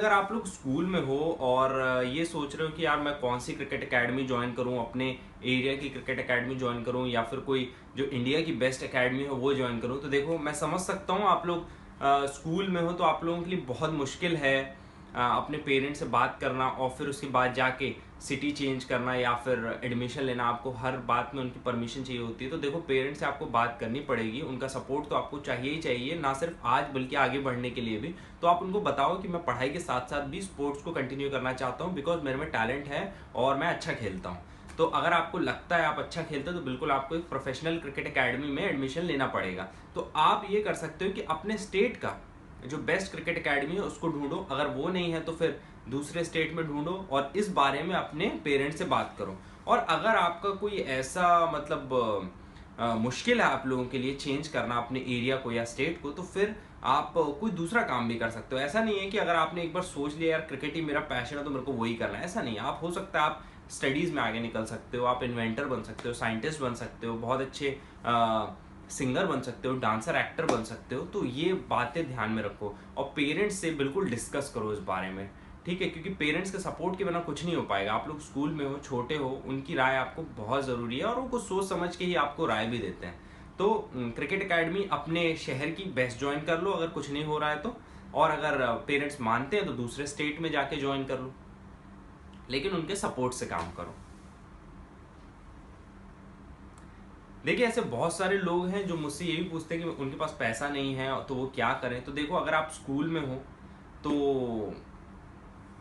अगर आप लोग स्कूल में हो और ये सोच रहे हो कि यार मैं कौन सी क्रिकेट एकेडमी ज्वाइन करूं, अपने एरिया की क्रिकेट एकेडमी ज्वाइन करूं या फिर कोई जो इंडिया की बेस्ट एकेडमी है वो ज्वाइन करूं, तो देखो मैं समझ सकता हूं आप लोग स्कूल में हो तो आप लोगों के लिए बहुत मुश्किल है अपने पेरेंट्स से बात करना और फिर उसके बाद जाके सिटी चेंज करना या फिर एडमिशन लेना। आपको हर बात में उनकी परमिशन चाहिए होती है। तो देखो पेरेंट्स से आपको बात करनी पड़ेगी, उनका सपोर्ट तो आपको चाहिए ही चाहिए, ना सिर्फ आज बल्कि आगे बढ़ने के लिए भी। तो आप उनको बताओ कि मैं पढ़ाई के साथ साथ भी स्पोर्ट्स को कंटिन्यू करना चाहता हूँ बिकॉज मेरे में टैलेंट है और मैं अच्छा खेलता हूँ। तो अगर आपको लगता है आप अच्छा खेलते हो तो बिल्कुल आपको एक प्रोफेशनल क्रिकेट एकेडमी में एडमिशन लेना पड़ेगा। तो आप ये कर सकते हो कि अपने स्टेट का जो बेस्ट क्रिकेट एकेडमी है उसको ढूंढो, अगर वो नहीं है तो फिर दूसरे स्टेट में ढूंढो और इस बारे में अपने पेरेंट्स से बात करो। और अगर आपका कोई ऐसा मतलब मुश्किल है आप लोगों के लिए चेंज करना अपने एरिया को या स्टेट को, तो फिर आप कोई दूसरा काम भी कर सकते हो। ऐसा नहीं है कि अगर आपने एक बार सोच लिया यार क्रिकेट ही मेरा पैशन है तो मेरे को वही करना है, ऐसा नहीं है। आप हो सकता है आप स्टडीज में आगे निकल सकते हो, आप इन्वेंटर बन सकते हो, साइंटिस्ट बन सकते हो, बहुत अच्छे सिंगर बन सकते हो, डांसर एक्टर बन सकते हो। तो ये बातें ध्यान में रखो और पेरेंट्स से बिल्कुल डिस्कस करो इस बारे में, ठीक है? क्योंकि पेरेंट्स के सपोर्ट के बिना कुछ नहीं हो पाएगा। आप लोग स्कूल में हो, छोटे हो, उनकी राय आपको बहुत ज़रूरी है और वो कुछ सोच समझ के ही आपको राय भी देते हैं। तो क्रिकेट एकेडमी अपने शहर की बेस्ट ज्वाइन कर लो अगर कुछ नहीं हो रहा है तो, और अगर पेरेंट्स मानते हैं तो दूसरे स्टेट में जाके ज्वाइन कर लो, लेकिन उनके सपोर्ट से काम करो। देखिए ऐसे बहुत सारे लोग हैं जो मुझसे ये भी पूछते हैं कि उनके पास पैसा नहीं है तो वो क्या करें। तो देखो अगर आप स्कूल में हो तो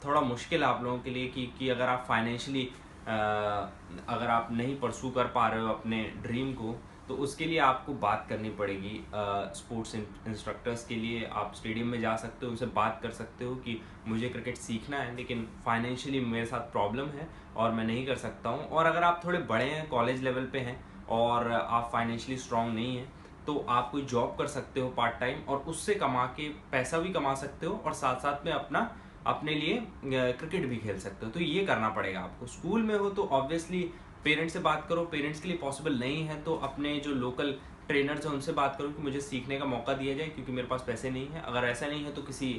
थोड़ा मुश्किल है आप लोगों के लिए कि अगर आप फाइनेंशियली अगर आप नहीं परसू कर पा रहे हो अपने ड्रीम को, तो उसके लिए आपको बात करनी पड़ेगी स्पोर्ट्स इंस्ट्रक्टर्स के लिए। आप स्टेडियम में जा सकते हो, उनसे बात कर सकते हो कि मुझे क्रिकेट सीखना है लेकिन फाइनेंशियली मेरे साथ प्रॉब्लम है और मैं नहीं कर सकता हूँ। और अगर आप थोड़े बड़े हैं, कॉलेज लेवल पे हैं और आप फाइनेंशियली स्ट्रांग नहीं हैं, तो आप कोई जॉब कर सकते हो पार्ट टाइम और उससे कमा के पैसा भी कमा सकते हो और साथ साथ में अपने लिए क्रिकेट भी खेल सकते हो। तो ये करना पड़ेगा आपको। स्कूल में हो तो ऑब्वियसली पेरेंट्स से बात करो, पेरेंट्स के लिए पॉसिबल नहीं है तो अपने जो लोकल ट्रेनर्स हैं उनसे बात करो कि मुझे सीखने का मौका दिया जाए क्योंकि मेरे पास पैसे नहीं है। अगर ऐसा नहीं है तो किसी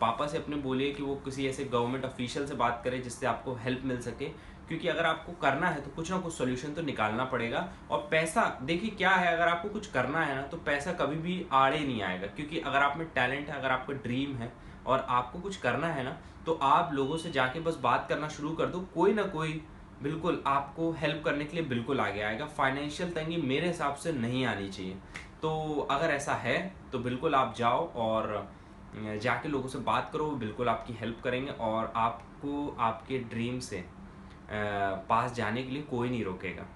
पापा से अपने बोलिए कि वो किसी ऐसे गवर्नमेंट ऑफिशियल से बात करें जिससे आपको हेल्प मिल सके, क्योंकि अगर आपको करना है तो कुछ ना कुछ सोल्यूशन तो निकालना पड़ेगा। और पैसा देखिए क्या है, अगर आपको कुछ करना है ना तो पैसा कभी भी आड़े नहीं आएगा, क्योंकि अगर आप में टैलेंट है, अगर आपका ड्रीम है और आपको कुछ करना है ना, तो आप लोगों से जाके बस बात करना शुरू कर दो, कोई ना कोई बिल्कुल आपको हेल्प करने के लिए बिल्कुल आगे आएगा। फाइनेंशियल तंगी मेरे हिसाब से नहीं आनी चाहिए। तो अगर ऐसा है तो बिल्कुल आप जाओ और जाके लोगों से बात करो, वो बिल्कुल आपकी हेल्प करेंगे और आपको आपके ड्रीम से पास जाने के लिए कोई नहीं रोकेगा।